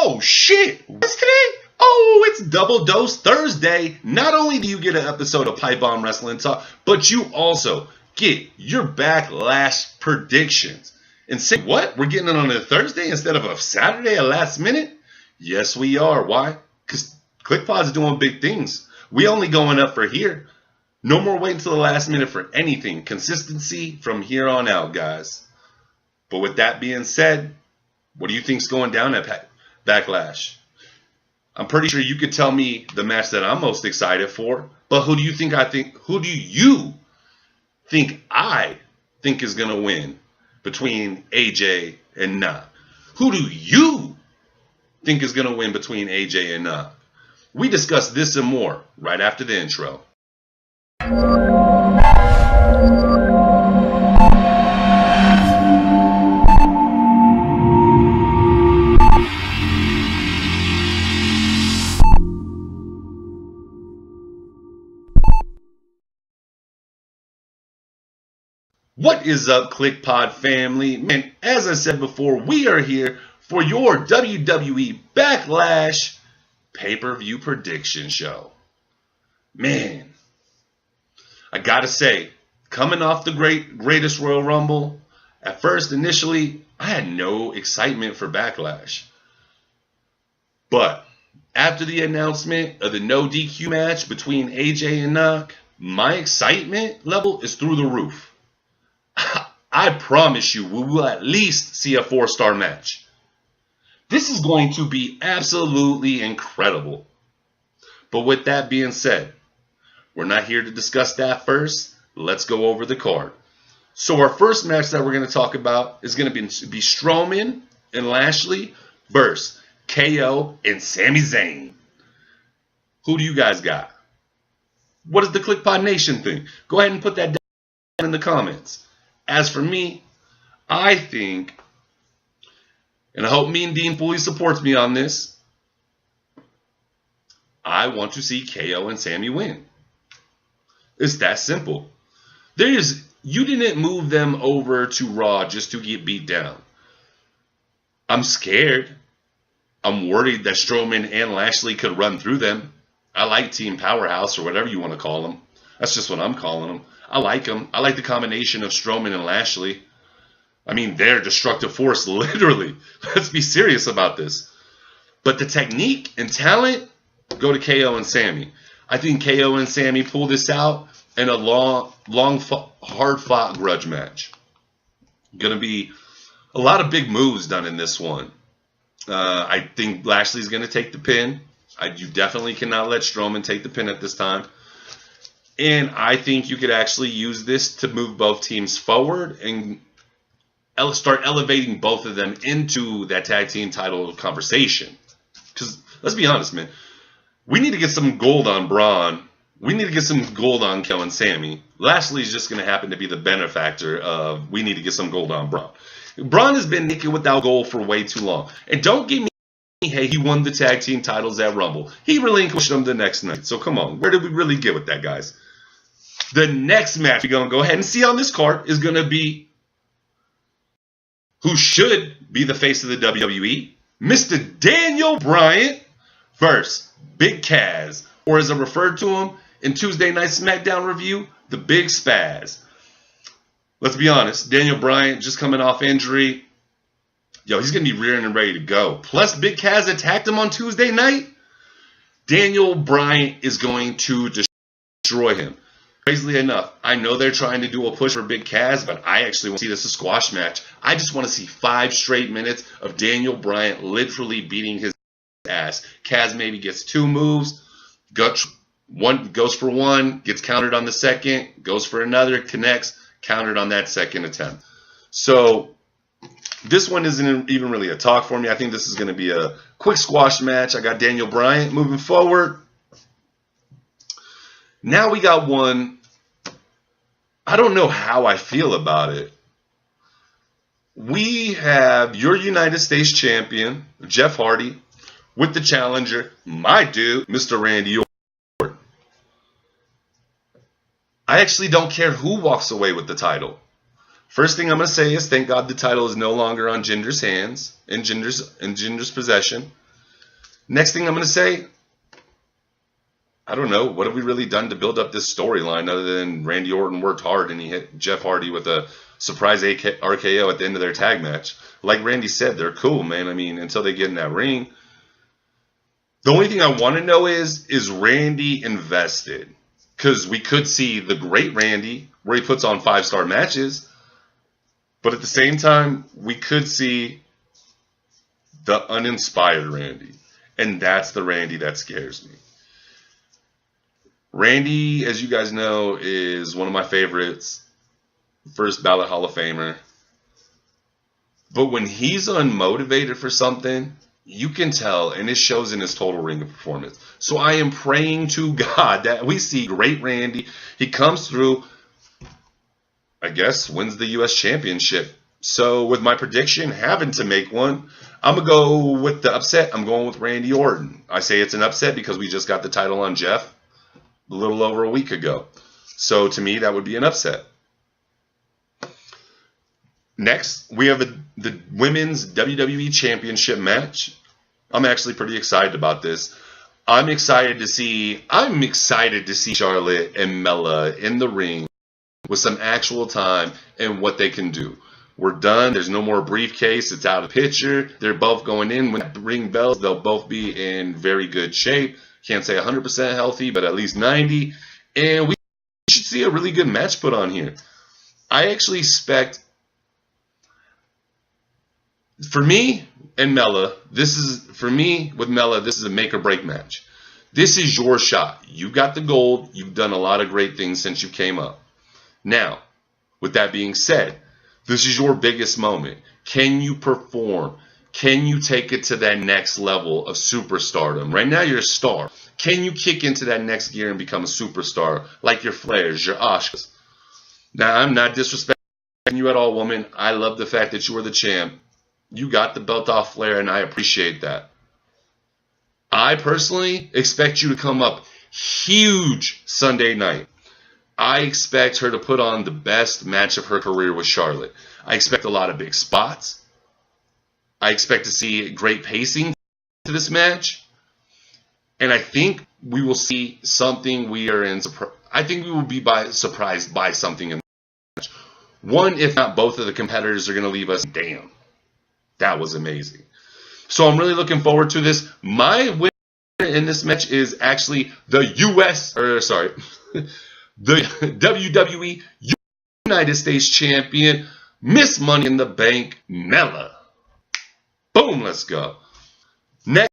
Oh shit! What's today? Oh, it's Double Dose Thursday. Not only do you get an episode of Pipe Bomb Wrestling Talk, but you also get your Backlash predictions. And say, what? We're getting it on a Thursday instead of a Saturday at last minute? Yes, we are. Why? Because KLIQPOD's doing big things. We only going up for here. No more waiting until the last minute for anything. Consistency from here on out, guys. But with that being said, what do you think's going down at Backlash? I'm pretty sure you could tell me the match that I'm most excited for. But who do you think I think is gonna win between AJ and Knock? Who do you think is gonna win between AJ and Knock? We discuss this and more right after the intro. What is up, KLIQPOD family? Man, as I said before, we are here for your WWE Backlash pay-per-view prediction show. Man, I gotta say, coming off the greatest Royal Rumble, at first, initially, I had no excitement for Backlash. But after the announcement of the no DQ match between AJ and Knock, my excitement level is through the roof. I promise you, we will at least see a 4-star match. This is going to be absolutely incredible. But with that being said, we're not here to discuss that first. Let's go over the card. So our first match that we're going to talk about is going to be Strowman and Lashley versus KO and Sami Zayn. Who do you guys got? What does the KLIQPOD Nation think? Go ahead and put that down in the comments. As for me, I think, and I hope Mean Dean fully supports me on this, I want to see KO and Sami win. It's that simple. You didn't move them over to Raw just to get beat down. I'm scared. I'm worried that Strowman and Lashley could run through them. I like Team Powerhouse or whatever you want to call them. That's just what I'm calling them. I like them. I like the combination of Strowman and Lashley. I mean, they're destructive force, literally. Let's be serious about this. But the technique and talent go to KO and Sami. I think KO and Sami pull this out in a hard-fought grudge match. Going to be a lot of big moves done in this one. I think Lashley's going to take the pin. You definitely cannot let Strowman take the pin at this time. And I think you could actually use this to move both teams forward and start elevating both of them into that tag team title conversation. Because let's be honest, man. We need to get some gold on Braun. We need to get some gold on KO and Sami. Lashley's just going to happen to be the benefactor of we need to get some gold on Braun. Braun has been naked without gold for way too long. And don't give me, hey, he won the tag team titles at Rumble. He relinquished them the next night. So come on, where did we really get with that, guys? The next match we're going to go ahead and see on this card is going to be who should be the face of the WWE, Mr. Daniel Bryan versus Big Kaz, or as I referred to him in Tuesday Night SmackDown review, the Big Spaz. Let's be honest, Daniel Bryan just coming off injury. Yo, he's going to be rearing and ready to go. Plus, Big Kaz attacked him on Tuesday night. Daniel Bryan is going to destroy him. Crazily enough, I know they're trying to do a push for Big Kaz, but I actually want to see this a squash match. I just want to see 5 straight minutes of Daniel Bryan literally beating his ass. Kaz maybe gets 2 moves, goes for one, gets countered on the second, goes for another, connects, countered on that second attempt. So this one isn't even really a talk for me. I think this is going to be a quick squash match. I got Daniel Bryan moving forward. Now we got one. I don't know how I feel about it. We have your United States champion, Jeff Hardy, with the challenger, my dude, Mr. Randy Orton. I actually don't care who walks away with the title. First thing I'm going to say is thank God the title is no longer on Jinder's hands, in Jinder's possession. Next thing I'm going to say, I don't know. What have we really done to build up this storyline other than Randy Orton worked hard and he hit Jeff Hardy with a surprise RKO at the end of their tag match? Like Randy said, they're cool, man. I mean, until they get in that ring. The only thing I want to know is Randy invested? Because we could see the great Randy where he puts on 5-star matches. But at the same time, we could see the uninspired Randy. And that's the Randy that scares me. Randy, as you guys know, is one of my favorites. First ballot Hall of Famer. But when he's unmotivated for something, you can tell, and it shows in his total ring of performance. So I am praying to God that we see great Randy. He comes through, I guess, wins the U.S. Championship. So with my prediction, having to make one, I'm going to go with the upset. I'm going with Randy Orton. I say it's an upset because we just got the title on Jeff a little over a week ago. So to me, that would be an upset. Next, we have the Women's WWE Championship match. I'm actually pretty excited about this. I'm excited to see Charlotte and Mella in the ring with some actual time and what they can do. We're done. There's no more briefcase. It's out of the picture. They're both going in. When they ring bells, they'll both be in very good shape. Can't say 100% healthy, but at least 90. And we should see a really good match put on here. I actually expect, for me and Mella, this is a make or break match. This is your shot. You got the gold. You've done a lot of great things since you came up. Now, with that being said, this is your biggest moment. Can you perform? Can you take it to that next level of superstardom? Right now, you're a star. Can you kick into that next gear and become a superstar like your Flairs, your Asukas? Now, I'm not disrespecting you at all, woman. I love the fact that you were the champ. You got the belt off Flair, and I appreciate that. I personally expect you to come up huge Sunday night. I expect her to put on the best match of her career with Charlotte. I expect a lot of big spots. I expect to see great pacing to this match. And I think we will see something I think we will be surprised by something in the match. One, if not both of the competitors are going to leave us, damn, that was amazing. So I'm really looking forward to this. My winner in this match is actually the WWE United States Champion, Miss Money in the Bank, Mella. Boom, let's go. Next,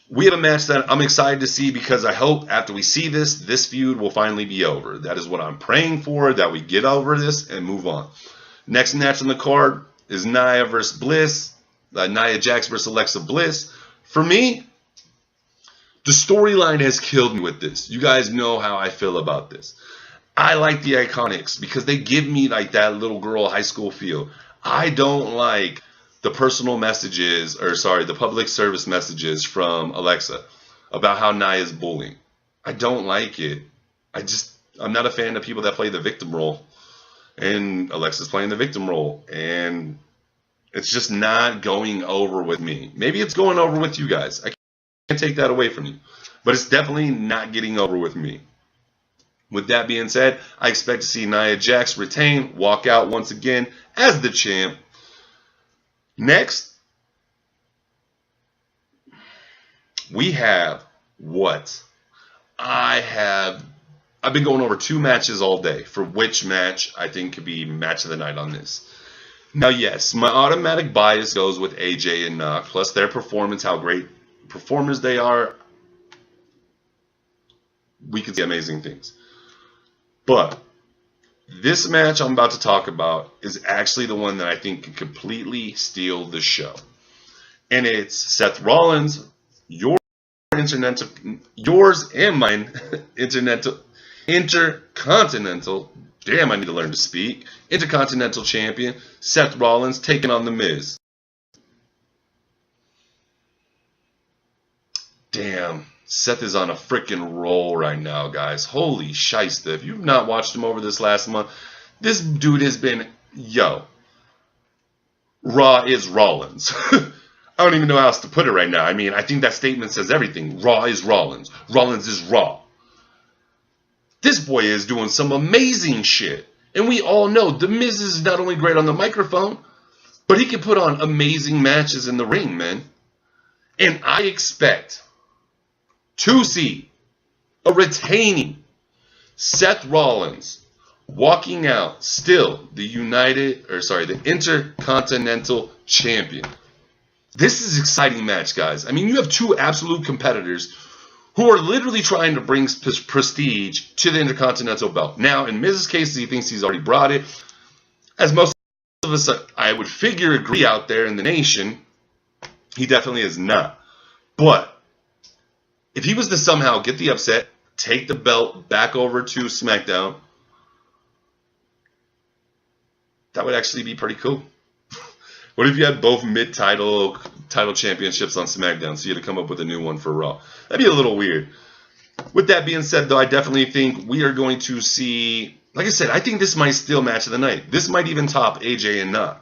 we have a match that I'm excited to see because I hope after we see this feud will finally be over. That is what I'm praying for, that we get over this and move on. Next match on the card is Nia versus Bliss. Nia Jax versus Alexa Bliss. For me, the storyline has killed me with this. You guys know how I feel about this. I like the Iconics because they give me like that little girl high school feel. I don't like the the public service messages from Alexa about how Nia is bullying. I don't like it. I'm not a fan of people that play the victim role. And Alexa's playing the victim role. And it's just not going over with me. Maybe it's going over with you guys. I can't take that away from you. But it's definitely not getting over with me. With that being said, I expect to see Nia Jax retain, walk out once again as the champ. Next, we have what? I've been going over 2 matches all day for which match I think could be match of the night on this. Now, yes, my automatic bias goes with AJ and Knox, plus their performance, how great performers they are. We can see amazing things. But this match I'm about to talk about is actually the one that I think can completely steal the show. And it's Seth Rollins, yours and mine, Intercontinental, damn, I need to learn to speak, Intercontinental Champion, Seth Rollins, taking on The Miz. Damn, Seth is on a freaking roll right now, guys. Holy shiesta. If you've not watched him over this last month, this dude has been, Raw is Rollins. I don't even know how else to put it right now. I mean, I think that statement says everything. Raw is Rollins. Rollins is Raw. This boy is doing some amazing shit. And we all know The Miz is not only great on the microphone, but he can put on amazing matches in the ring, man. And I expect to see a retaining Seth Rollins walking out still the Intercontinental Champion. This is an exciting match, guys. I mean, you have two absolute competitors who are literally trying to bring prestige to the Intercontinental belt. Now, in Miz's case, he thinks he's already brought it. As most of us, I would figure, agree out there in the nation, he definitely is not. But if he was to somehow get the upset, take the belt back over to SmackDown, that would actually be pretty cool. What if you had both mid-title championships on SmackDown, so you had to come up with a new one for Raw? That'd be a little weird. With that being said, though, I definitely think we are going to see, like I said, I think this might still match of the night. This might even top AJ and Knox.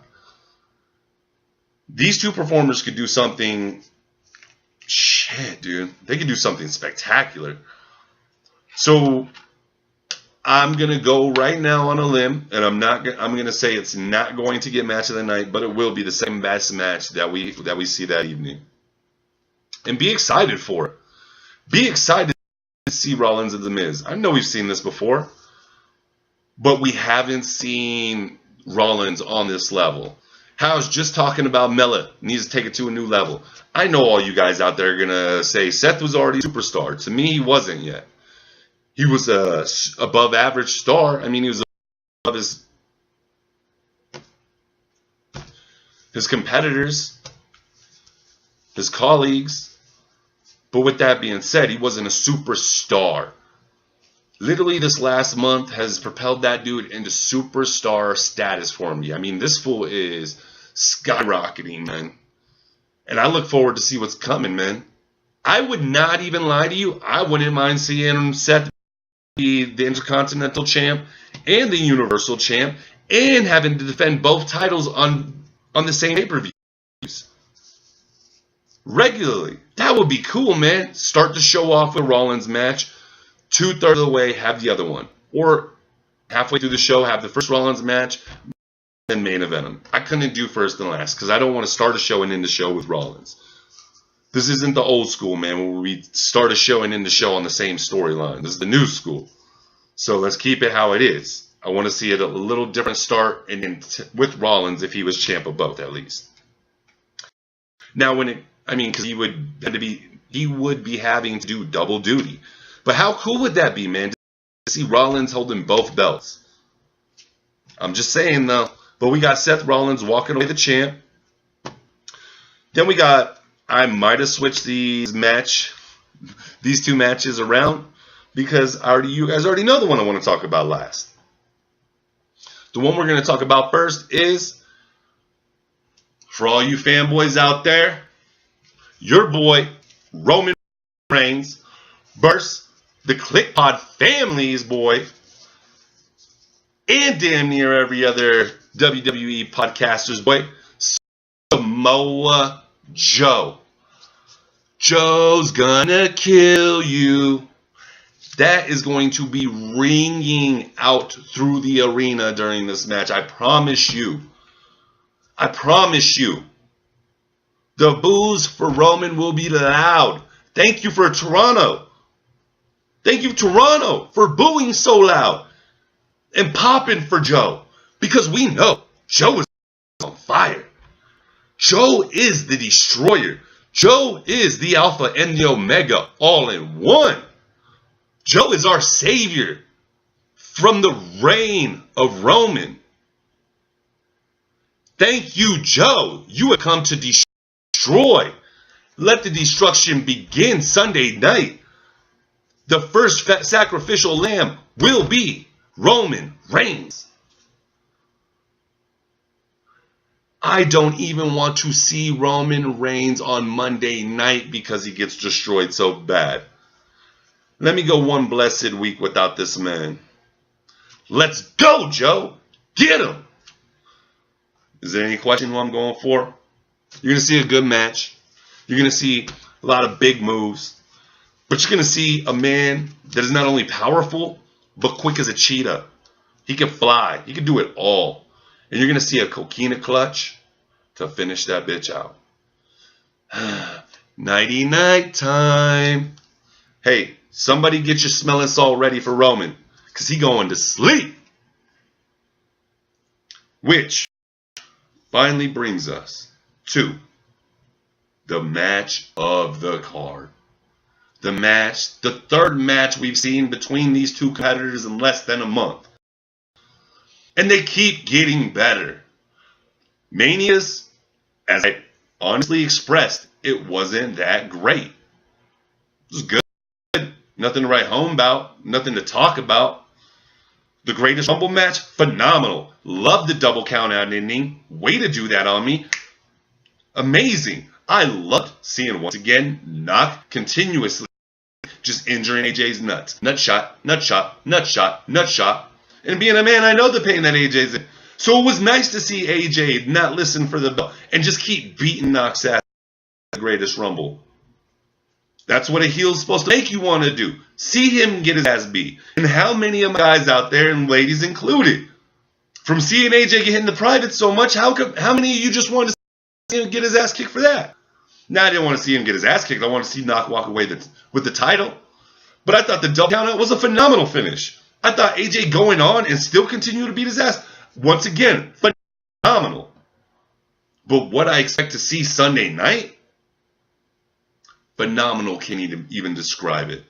These two performers could do something, shit, dude. They could do something spectacular. So I'm going to go right now on a limb, and I'm going to say it's not going to get match of the night, but it will be the second best match that we see that evening. And be excited for it. Be excited to see Rollins and The Miz. I know we've seen this before, but we haven't seen Rollins on this level. How's just talking about Mella needs to take it to a new level. I know all you guys out there are going to say Seth was already a superstar. To me, he wasn't yet. He was a above average star. I mean, he was above his competitors, his colleagues. But with that being said, he wasn't a superstar. Literally, this last month has propelled that dude into superstar status for me. I mean, this fool is skyrocketing, man. And I look forward to see what's coming, man. I would not even lie to you. I wouldn't mind seeing Seth be the Intercontinental Champ and the Universal Champ and having to defend both titles on the same pay-per-views regularly. That would be cool, man. Start the show off with a Rollins match. 2/3 of the way, have the other one. Or halfway through the show, have the first Rollins match, then main event them. I couldn't do first and last because I don't want to start a show and end the show with Rollins. This isn't the old school, man, where we start a show and end the show on the same storyline. This is the new school. So let's keep it how it is. I want to see it a little different start and then with Rollins if he was champ of both at least. Now, because he would be having to do double duty. But how cool would that be, man, to see Rollins holding both belts? I'm just saying, though. But we got Seth Rollins walking away the champ. Then we got, I might have switched these two matches around because you guys already know the one I want to talk about last. The one we're going to talk about first is, for all you fanboys out there, your boy Roman Reigns versus the KLIQPOD family's boy, and damn near every other WWE podcaster's boy, Samoa Joe. Joe's gonna kill you. That is going to be ringing out through the arena during this match. I promise you. I promise you. The boos for Roman will be loud. Thank you for Toronto. Thank you, Toronto, for booing so loud and popping for Joe. Because we know Joe is on fire. Joe is the destroyer. Joe is the Alpha and the Omega all in one. Joe is our savior from the reign of Roman. Thank you, Joe. You have come to destroy. Let the destruction begin Sunday night. The first sacrificial lamb will be Roman Reigns. I don't even want to see Roman Reigns on Monday night because he gets destroyed so bad. Let me go one blessed week without this man. Let's go, Joe. Get him. Is there any question who I'm going for? You're going to see a good match. You're going to see a lot of big moves. But you're going to see a man that is not only powerful, but quick as a cheetah. He can fly. He can do it all. And you're going to see a coquina clutch to finish that bitch out. Nighty-night time. Hey, somebody get your smelling salt ready for Roman, because he going to sleep. Which finally brings us to the match of the card. The third match we've seen between these two competitors in less than a month. And they keep getting better. Mania's, as I honestly expressed, it wasn't that great. It was good. Nothing to write home about. Nothing to talk about. The Greatest Rumble match, phenomenal. Love the double count out ending. Way to do that on me. Amazing. I loved seeing once again Knock continuously just injuring AJ's nuts. Nut shot, nut shot, nut shot, nut shot. And being a man, I know the pain that AJ's in. So it was nice to see AJ not listen for the bell and just keep beating Knox's ass at the Greatest Rumble. That's what a heel's supposed to make you want to do. See him get his ass beat. And how many of my guys out there, and ladies included, from seeing AJ get hit in the private so much, how many of you just wanted to see him get his ass kicked for that? Now, I didn't want to see him get his ass kicked. I want to see Knox walk away with the title. But I thought the double countout was a phenomenal finish. I thought AJ going on and still continue to beat his ass, once again, phenomenal. But what I expect to see Sunday night, phenomenal can't even describe it.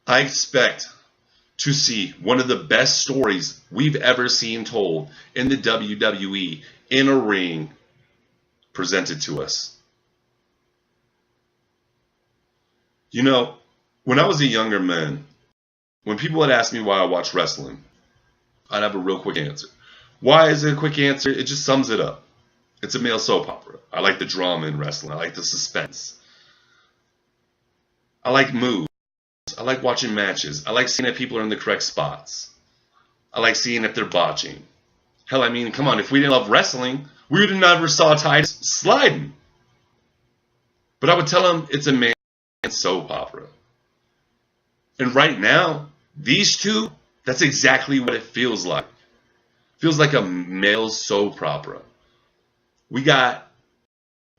I expect to see one of the best stories we've ever seen told in the WWE in a ring presented to us. You know, when I was a younger man, when people would ask me why I watch wrestling, I'd have a real quick answer. Why is it a quick answer? It just sums it up. It's a male soap opera. I like the drama in wrestling. I like the suspense. I like moves. I like watching matches. I like seeing if people are in the correct spots. I like seeing if they're botching. Hell, I mean, come on. If we didn't love wrestling, we would have never saw Titus sliding. But I would tell them it's a man soap opera. And right now, these two, that's exactly what it feels like. It feels like a male soap opera. We got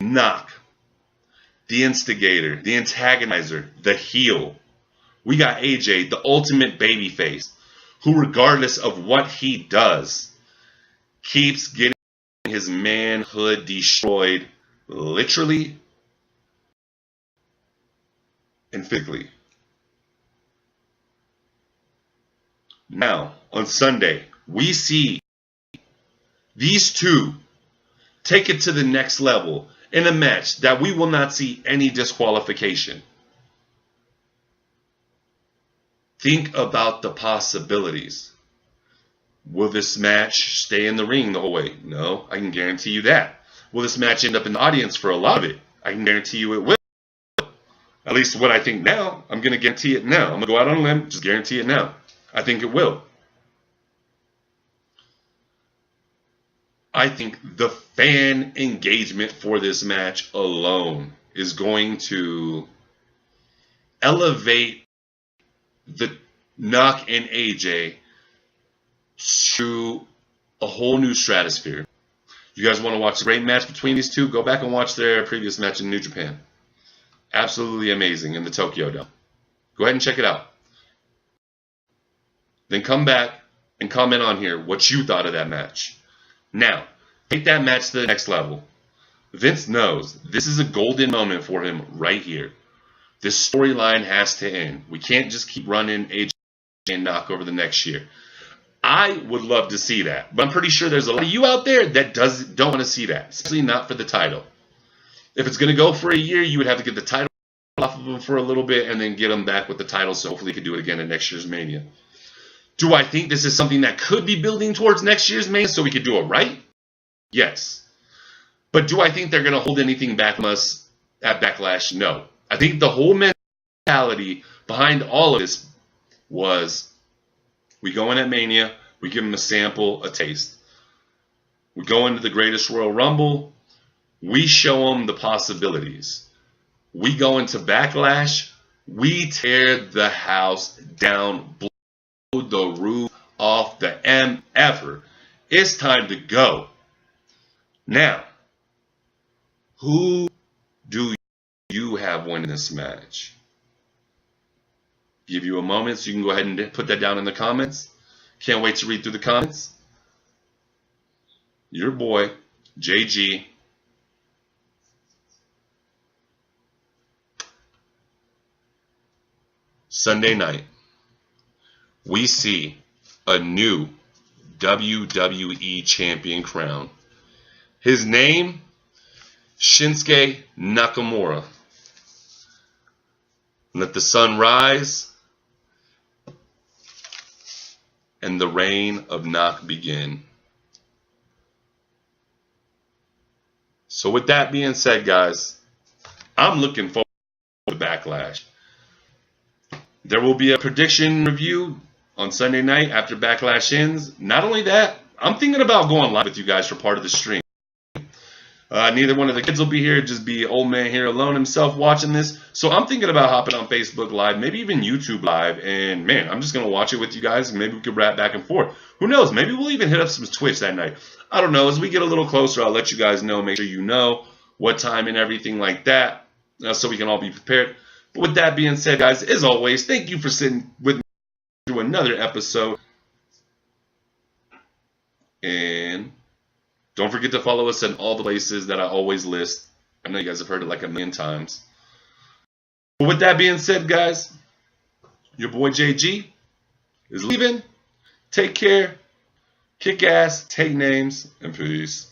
Knock, the instigator, the antagonizer, the heel. We got AJ, the ultimate babyface, who regardless of what he does, keeps getting his manhood destroyed, literally and physically. Now, on Sunday, we see these two take it to the next level in a match that we will not see any disqualification. Think about the possibilities. Will this match stay in the ring the whole way? No, I can guarantee you that. Will this match end up in the audience for a lot of it? I can guarantee you it will. At least what I think now, I'm going to guarantee it now. I'm going to go out on a limb, just guarantee it now. I think it will. I think the fan engagement for this match alone is going to elevate the Knock and AJ to a whole new stratosphere. You guys want to watch a great match between these two? Go back and watch their previous match in New Japan. Absolutely amazing in the Tokyo Dome. Go ahead and check it out. Then come back and comment on here what you thought of that match. Now, take that match to the next level. Vince knows this is a golden moment for him right here. This storyline has to end. We can't just keep running AJ and Knock over the next year. I would love to see that, but I'm pretty sure there's a lot of you out there that don't want to see that, especially not for the title. If it's going to go for a year, you would have to get the title off of him for a little bit and then get him back with the title, so hopefully he could do it again in next year's Mania. Do I think this is something that could be building towards next year's Mania so we could do it right? Yes. But do I think they're going to hold anything back from us at Backlash? No. I think the whole mentality behind all of this was we go in at Mania, we give them a sample, a taste. We go into the Greatest Royal Rumble, We show them the possibilities. We go into Backlash. We tear the house down, blow the roof off the MF'er. It's time to go. Now, who do you have winning this match? Give you a moment so you can go ahead and put that down in the comments. Can't wait to read through the comments. Your boy, JG. Sunday night, we see a new WWE Champion crown. His name, Shinsuke Nakamura. Let the sun rise and the reign of Nak begin. So with that being said, guys, I'm looking forward to Backlash. There will be a prediction review on Sunday night after Backlash ends. Not only that, I'm thinking about going live with you guys for part of the stream. Neither one of the kids will be here, just be old man here alone himself watching this. So I'm thinking about hopping on Facebook Live, maybe even YouTube Live, and man, I'm just going to watch it with you guys, and maybe we could rap back and forth. Who knows? Maybe we'll even hit up some Twitch that night. I don't know. As we get a little closer, I'll let you guys know. Make sure you know what time and everything like that, so we can all be prepared. But with that being said, guys, as always, thank you for sitting with me through another episode. And don't forget to follow us in all the places that I always list. I know you guys have heard it like a million times. But with that being said, guys, your boy JG is leaving. Take care. Kick ass. Take names. And peace.